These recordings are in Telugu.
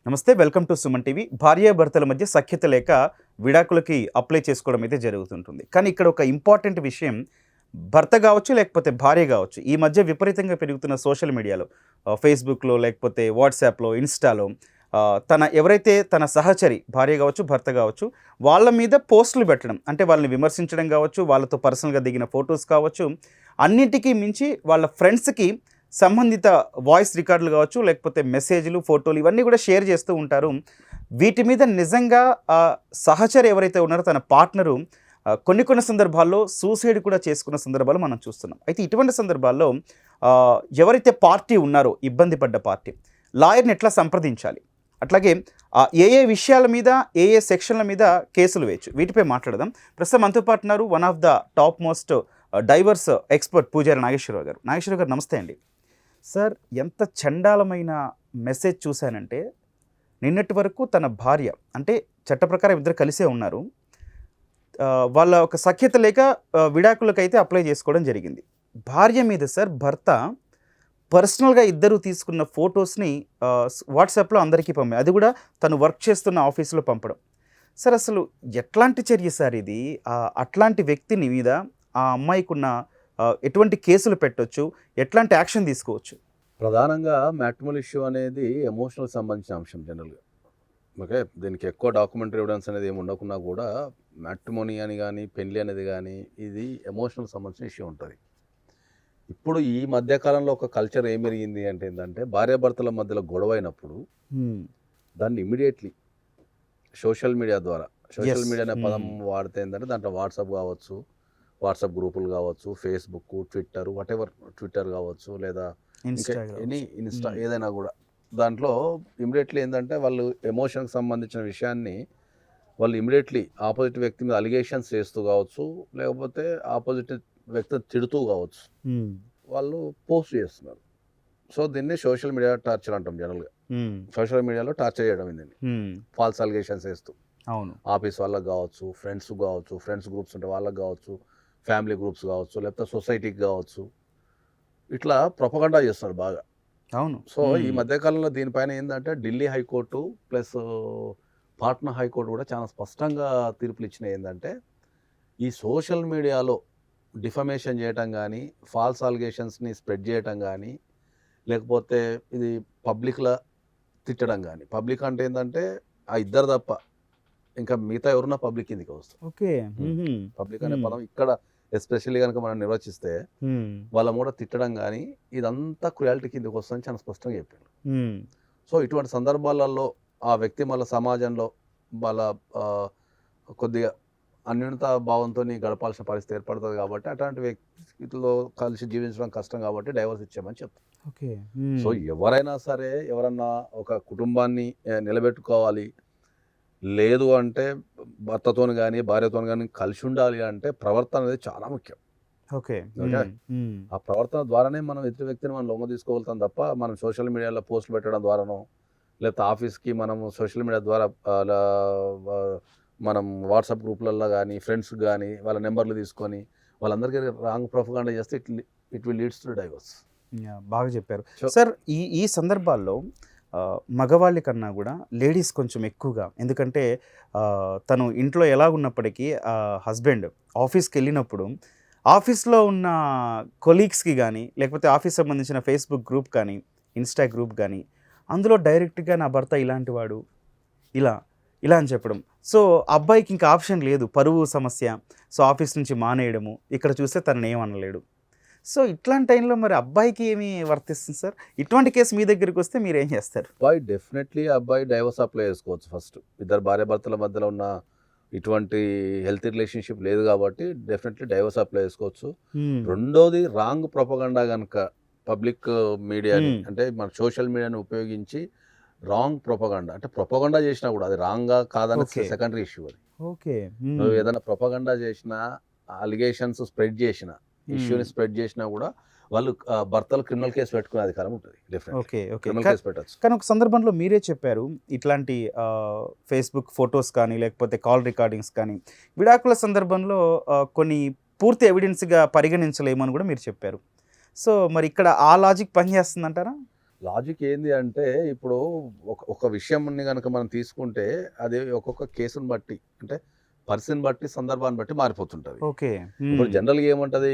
నమస్తే, వెల్కమ్ టు సుమన్ టీవీ. భార్యాభర్తల మధ్య సఖ్యత లేక విడాకులకి అప్లై చేసుకోవడం అయితే జరుగుతుంటుంది. కానీ ఇక్కడ ఒక ఇంపార్టెంట్ విషయం, భర్త కావచ్చు లేకపోతే భార్య కావచ్చు, ఈ మధ్య విపరీతంగా పెరుగుతున్న సోషల్ మీడియాలో ఫేస్బుక్లో లేకపోతే వాట్సాప్లో, ఇన్స్టాలో ఎవరైతే తన సహచరి భార్య కావచ్చు, భర్త కావచ్చు, వాళ్ళ మీద పోస్టులు పెట్టడం, అంటే వాళ్ళని విమర్శించడం కావచ్చు, వాళ్ళతో పర్సనల్గా దిగిన ఫొటోస్ కావచ్చు, అన్నిటికీ మించి వాళ్ళ ఫ్రెండ్స్కి సంబంధిత వాయిస్ రికార్డులు కావచ్చు, లేకపోతే మెసేజ్లు, ఫోటోలు ఇవన్నీ కూడా షేర్ చేస్తూ ఉంటారు. వీటి మీద నిజంగా సహచరి ఎవరైతే ఉన్నారో తన పార్ట్నరు కొన్ని సందర్భాల్లో సూసైడ్ కూడా చేసుకున్న సందర్భాలు మనం చూస్తున్నాం. అయితే ఇటువంటి సందర్భాల్లో ఎవరైతే పార్టీ ఉన్నారో, ఇబ్బంది పడ్డ పార్టీ, లాయర్ని ఎట్లా సంప్రదించాలి, అట్లాగే ఏ విషయాల మీద, ఏ సెక్షన్ల మీద కేసులు వేయచ్చు, వీటిపై మాట్లాడదాం. ప్రస్తుతం మనతో పాటు ఉన్నారు one of the top most divorce expert పూజారి నాగేశ్వరరావు గారు. నాగేశ్వరరావు గారు నమస్తే అండి. సార్, ఎంత చండాలమైన మెసేజ్ చూశానంటే, నిన్నటి వరకు తన భార్య, అంటే చట్ట ప్రకారం ఇద్దరు కలిసే ఉన్నారు, వాళ్ళ ఒక సఖ్యత లేక విడాకులకైతే అప్లై చేసుకోవడం జరిగింది. భార్య మీద సార్ భర్త పర్సనల్గా ఇద్దరు తీసుకున్న ఫొటోస్ని వాట్సాప్లో అందరికీ పంపారు, అది కూడా తను వర్క్ చేస్తున్న ఆఫీసులో పంపడం. సార్, అసలు ఎట్లాంటి చర్య సార్ ఇది? అట్లాంటి వ్యక్తిని మీద ఆ అమ్మాయికి ఉన్న ఎటువంటి కేసులు పెట్టవచ్చు, ఎట్లాంటి యాక్షన్ తీసుకోవచ్చు? ప్రధానంగా మ్యాట్రిమోనల్ ఇష్యూ అనేది ఎమోషనల్ సంబంధించిన అంశం జనరల్గా. ఓకే, దీనికి ఎక్కువ డాక్యుమెంటరీ ఎవిడెన్స్ అనేది ఏమి ఉండకున్నా కూడా మ్యాట్రిమోనీ అని కానీ పెళ్లి అనేది కానీ ఇది ఎమోషనల్ సంబంధించిన ఇష్యూ ఉంటుంది. ఇప్పుడు ఈ మధ్యకాలంలో ఒక కల్చర్ ఏం పెరిగింది అంటే ఏంటంటే, భార్యాభర్తల మధ్యలో గొడవ అయినప్పుడు దాన్ని ఇమీడియట్లీ సోషల్ మీడియా ద్వారా, సోషల్ మీడియా అనే పదం వాడితే ఏంటంటే దాంట్లో వాట్సాప్ కావచ్చు, వాట్సాప్ గ్రూపులు కావచ్చు, ఫేస్బుక్, ట్విట్టర్, వాటెవర్, ట్విట్టర్ కావచ్చు, లేదా ఇన్స్టా ఏదైనా కూడా దాంట్లో ఇమీడియట్లీ ఏంటంటే వాళ్ళు ఎమోషన్కి సంబంధించిన విషయాన్ని వాళ్ళు ఇమీడియట్లీ ఆపోజిట్ వ్యక్తి మీద అలిగేషన్స్ చేస్తూ కావచ్చు, లేకపోతే ఆపోజిట్ వ్యక్తిని తిడుతూ కావచ్చు, వాళ్ళు పోస్ట్ చేస్తున్నారు. సో దీన్ని సోషల్ మీడియా టార్చర్ అంటాం జనరల్గా. సోషల్ మీడియాలో టార్చర్ చేయడం దీన్ని ఫాల్స్ అలిగేషన్స్ వేస్తూ, అవును, ఆఫీస్ వాళ్ళకి కావచ్చు, ఫ్రెండ్స్ కావచ్చు, ఫ్రెండ్స్ గ్రూప్స్ ఉంటే వాళ్ళకి కావచ్చు, ఫ్యామిలీ గ్రూప్స్ కావచ్చు, లేకపోతే సొసైటీకి కావచ్చు, ఇట్లా ప్రొపగండా చేస్తున్నారు బాగా. అవును. సో ఈ మధ్యకాలంలో దీనిపైన ఏంటంటే Delhi high court plus Patna high court కూడా చాలా స్పష్టంగా తీర్పులు ఇచ్చినాయి. ఏంటంటే ఈ సోషల్ మీడియాలో డిఫమేషన్ చేయటం కానీ, ఫాల్స్ అలిగేషన్స్ని స్ప్రెడ్ చేయటం కానీ, లేకపోతే ఇది పబ్లిక్లో తిట్టడం కానీ, పబ్లిక్ అంటే ఏంటంటే ఆ ఇద్దరు తప్ప ఇంకా మిగతా ఎవరున్నా పబ్లిక్ కిందకి వస్తుంది. ఓకే, పబ్లిక్ అనే పదం ఇక్కడ ఎస్పెషల్లీ కనుక మనం నిర్వచిస్తే వాళ్ళ కూడా తిట్టడం కానీ ఇదంతా క్రుయాలిటీ కిందకి వస్తుందని చాలా స్పష్టంగా చెప్పారు. సో ఇటువంటి సందర్భాలలో ఆ వ్యక్తి మళ్ళీ సమాజంలో వాళ్ళ కొద్దిగా అన్యోన్యత భావంతో గడపాల్సిన పరిస్థితి ఏర్పడుతుంది. కాబట్టి అట్లాంటి వ్యక్తితో కలిసి జీవించడం కష్టం, కాబట్టి డైవర్స్ ఇచ్చామని చెప్తారు. ఓకే. సో ఎవరైనా సరే, ఎవరన్నా ఒక కుటుంబాన్ని నిలబెట్టుకోవాలి, లేదు అంటే భర్తతో కానీ భార్యతో కానీ కలిసి ఉండాలి అంటే ప్రవర్తన అనేది చాలా ముఖ్యం. ఓకే. ఆ ప్రవర్తన ద్వారానే మనం ఎదుటి వ్యక్తిని మనం లొంగ తీసుకోగలుగుతాం తప్ప మనం సోషల్ మీడియాలో పోస్టులు పెట్టడం ద్వారానో, లేకపోతే ఆఫీస్కి మనం సోషల్ మీడియా ద్వారా మనం వాట్సాప్ గ్రూప్లలో కానీ ఫ్రెండ్స్ కానీ వాళ్ళ నెంబర్లు తీసుకొని వాళ్ళందరికీ రాంగ్ ప్రొపగండా చేస్తే it will leads to divorce. బాగా చెప్పారు సార్. ఈ సందర్భాల్లో మగవాళ్ళ కన్నా కూడా లేడీస్ కొంచెం ఎక్కువగా, ఎందుకంటే తను ఇంట్లో ఎలాగున్నప్పటికీ హస్బెండ్ ఆఫీస్కి వెళ్ళినప్పుడు ఆఫీస్లో ఉన్న కొలీగ్స్కి కానీ, లేకపోతే ఆఫీస్ సంబంధించిన ఫేస్బుక్ గ్రూప్ కానీ, ఇన్స్టా గ్రూప్ కానీ, అందులో డైరెక్ట్గా నా భర్త ఇలాంటి వాడు, ఇలా అని చెప్పడం. సో అబ్బాయికి ఇంకా ఆప్షన్ లేదు, పరువు సమస్య. సో ఆఫీస్ నుంచి మానేయడము, ఇక్కడ చూస్తే తనని ఏమనలేడు. సో ఇట్లాంటి టైంలో మరి అబ్బాయికి ఏమి వర్తిస్తుంది సార్? ఇటువంటి కేసు మీ దగ్గరికి వస్తే మీరు ఏం చేస్తారు? అబ్బాయి డెఫినెట్లీ డైవర్స్ అప్లై చేసుకోవచ్చు. ఫస్ట్ ఇద్దరు భార్యాభర్తల మధ్యలో ఉన్న ఇటువంటి హెల్తీ రిలేషన్షిప్ లేదు కాబట్టి డెఫినెట్లీ డైవర్స్ అప్లై చేసుకోవచ్చు. రెండోది, రాంగ్ ప్రొపగండా కనుక పబ్లిక్ మీడియాని, అంటే మన సోషల్ మీడియాని ఉపయోగించి రాంగ్ ప్రొపగండా, అంటే ప్రొపగండా చేసినా కూడా అది రాంగ్గా కాదని సెకండరీ ఇష్యూ. అది ఓకే, నువ్వు ఏదైనా ప్రొపగండా చేసినా, అలిగేషన్స్ స్ప్రెడ్ చేసిన, ఇష్యూని స్ప్రెడ్ చేసినా కూడా వాళ్ళు భర్తలు క్రిమినల్ కేసు పెట్టుకునే అధికారం ఉంటుంది. క్రిమినల్ కేసు పెట్టచ్చు. కానీ ఒక సందర్భంలో మీరే చెప్పారు, ఇట్లాంటి ఫేస్బుక్ ఫొటోస్ కానీ, లేకపోతే కాల్ రికార్డింగ్స్ కానీ విడాకుల సందర్భంలో కొన్ని పూర్తి ఎవిడెన్స్గా పరిగణించలేమని కూడా మీరు చెప్పారు. సో మరి ఇక్కడ ఆ లాజిక్ పనిచేస్తుందంటారా? లాజిక్ ఏంది అంటే ఇప్పుడు ఒక విషయంని కనుక మనం తీసుకుంటే అది ఒక్కొక్క కేసుని బట్టి అంటే పర్సన్ బట్టి సందర్భాన్ని బట్టి మారిపోతుంటది. ఓకే. ఇప్పుడు జనరల్గా ఏముంటది,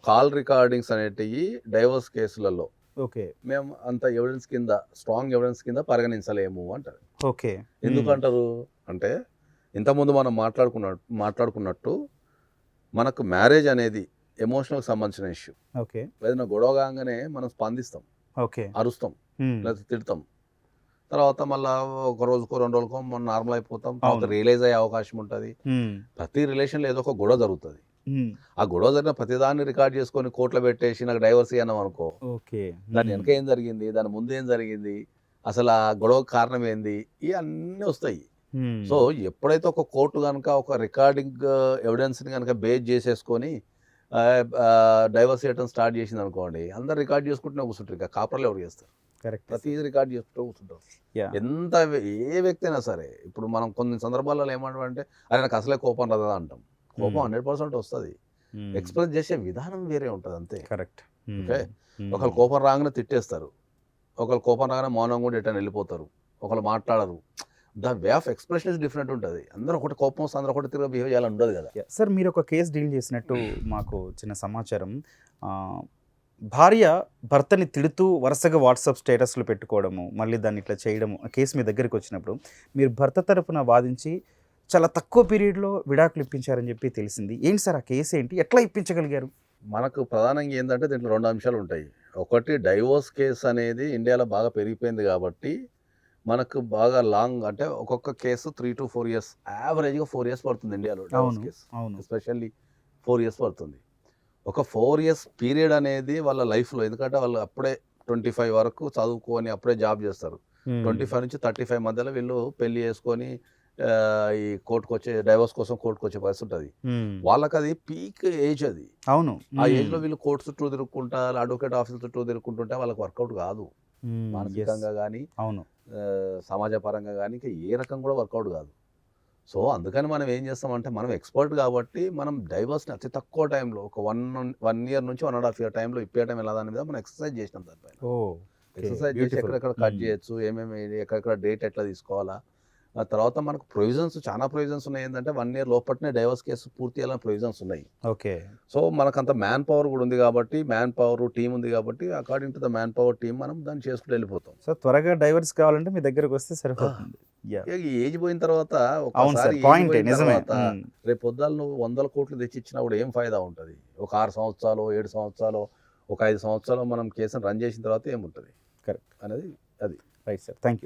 కాల్ రికార్డింగ్స్ అనేటివి డైవర్స్ కేసులలో ఓకే. మేము అంత ఎవిడెన్స్ కింద స్ట్రాంగ్ ఎవిడెన్స్ కింద పరిగణించలేము అంటారు. ఓకే. ఎందుకంటారు అంటే ఇంతకుముందు మనం మాట్లాడుకున్నట్టు మనకు మ్యారేజ్ అనేది ఎమోషనల్కి సంబంధించిన ఇష్యూ. ఓకే. ఏదైనా గొడవ కాగానే మనం స్పందిస్తాం, ఓకే. అరుస్తాం, లేదా తిడతాం. తర్వాత మళ్ళీ ఒక రోజుకో 2 రోజులకో మనం నార్మల్ అయిపోతాం. తర్వాత రియలైజ్ అయ్యే అవకాశం ఉంటుంది. ప్రతి రిలేషన్లో ఏదో ఒక గొడవ జరుగుతుంది. ఆ గొడవ జరిగిన ప్రతిదాన్ని రికార్డ్ చేసుకొని కోర్టులో పెట్టేసి నాకు డైవర్స్ ఇవ్వను అనుకో, ఓకే. దాని వెనక ఏం జరిగింది, దాని ముందు ఏం జరిగింది, అసలు ఆ గొడవకు కారణం ఏంది, ఇవన్నీ వస్తాయి. సో ఎప్పుడైతే ఒక కోర్టు కనుక ఒక రికార్డింగ్ ఎవిడెన్స్ని కనుక బేస్ చేసేసుకొని డైవర్స్ చేయడం స్టార్ట్ చేసింది అనుకోండి, అందరు రికార్డ్ చేసుకుంటూనే కూర్చుంటారు. ఇక కాపర్లు ఎవరు చేస్తారు? కరెక్ట్. ప్రతిదీ రికార్డ్ చేసుకుంటూ కూర్చుంటారు. ఎంత ఏ వ్యక్తి అయినా సరే. ఇప్పుడు మనం కొన్ని సందర్భాలలో ఏమంటామంటే అరే నాకు అసలే కోపం రాదా అంటాం. కోపం 100% వస్తుంది. ఎక్స్ప్రెస్ చేసే విధానం వేరే ఉంటుంది అంతే. కరెక్ట్. ఓకే. ఒకళ్ళు కోపం రాగానే తిట్టేస్తారు, ఒకళ్ళు కోపం రాగానే మౌనం కూడా ఎటైనా వెళ్ళిపోతారు, ఒకళ్ళు మాట్లాడరు. The way of expression is different ఉంటుంది. అందరూ ఒకటి కోపం వస్తే అందరూ ఒకటి తిరిగి బిహేవ్ చేయాలని ఉండదు కదా. సార్ మీరు ఒక కేసు డీల్ చేసినట్టు మాకు చిన్న సమాచారం. భార్య భర్తని తిడుతూ వరుసగా వాట్సాప్ స్టేటస్లు పెట్టుకోవడము, మళ్ళీ దాన్ని ఇట్లా చేయడము, ఆ కేసు మీ దగ్గరికి వచ్చినప్పుడు మీరు భర్త తరపున వాదించి చాలా తక్కువ పీరియడ్లో విడాకులు ఇప్పించారని చెప్పి తెలిసింది. ఏంటి సార్ ఆ కేసు ఏంటి, ఎట్లా ఇప్పించగలిగారు? మనకు ప్రధానంగా ఏంటంటే దీంట్లో 2 అంశాలు ఉంటాయి. ఒకటి డైవోర్స్ కేసు అనేది ఇండియాలో బాగా పెరిగిపోయింది కాబట్టి మనకు బాగా లాంగ్ అంటే ఒక్కొక్క కేసు 3 to 4 years, యావరేజ్గా 4 years పడుతుంది ఇండియాలో డైవోర్స్ కేసు. ఎస్పెషల్లీ 4 years పడుతుంది. ఒక 4 years పీరియడ్ అనేది వాళ్ళ లైఫ్లో, ఎందుకంటే వాళ్ళు అప్పుడే 25 వరకు చదువుకొని అప్పుడే జాబ్ చేస్తారు. 25 నుంచి 35 మధ్యలో వీళ్ళు పెళ్లి చేసుకొని ఈ కోర్టుకు వచ్చే డైవర్స్ కోసం కోర్టుకు వచ్చే పరిస్థితి ఉంటుంది. వాళ్ళకి అది పీక్ ఏజ్. అది అవును. ఆ ఏజ్లో వీళ్ళు కోర్టు చుట్టూ తిరుగుకుంటా, అడ్వకేట్ ఆఫీస్ చుట్టూ తిరుగుకుంటుంటే వాళ్ళకి వర్కౌట్ కాదు. మానసికంగా కానీ సమాజ పరంగా కానీ ఇంకా ఏ రకం కూడా వర్కౌట్ కాదు. సో అందుకని మనం ఏం చేస్తామంటే మనం ఎక్స్పర్ట్ కాబట్టి మనం డైవర్స్ని అతి తక్కువ టైంలో ఒక 1 year నుంచి 1.5 year టైంలో ఇప్పేయటం ఎలా దాని మీద మనం ఎక్సర్సైజ్ చేసినాం. దానిపైన ఎక్సర్సైజ్ చేసి ఎక్కడెక్కడ కట్ చేయొచ్చు, ఏమేమి ఎక్కడెక్కడ డేట్ ఎట్లా తీసుకోవాలా. ఆ తర్వాత మనకు ప్రొవిజన్స్, చాలా ప్రొవిజన్స్ ఉన్నాయి. ఏంటంటే 1 year లోపలనే డైవర్స్ కేసు పూర్తి చేయాలని ప్రొవిజన్స్ ఉన్నాయి. ఓకే. సో మనకు అంత మ్యాన్ పవర్ కూడా ఉంది కాబట్టి, మ్యాన్ పవర్ టీం ఉంది కాబట్టి according to the man power team మనం దాన్ని చేసుకుంటూ వెళ్ళిపోతాం. సో త్వరగా డైవర్స్ కావాలంటే మీ దగ్గరకు వస్తే సరిపోతుంది. ఏజ్ పోయిన తర్వాత రేపు పొద్దున నువ్వు 100 కోట్లు తెచ్చిచ్చినా కూడా ఏం ఫాయిదా ఉంటుంది? ఒక 6 సంవత్సరాలు 7 సంవత్సరాలు ఒక 5 సంవత్సరాలు మనం కేసును రన్ చేసిన తర్వాత ఏముంటుంది కరెక్ట్ అనేది అది. Right sir, thank you.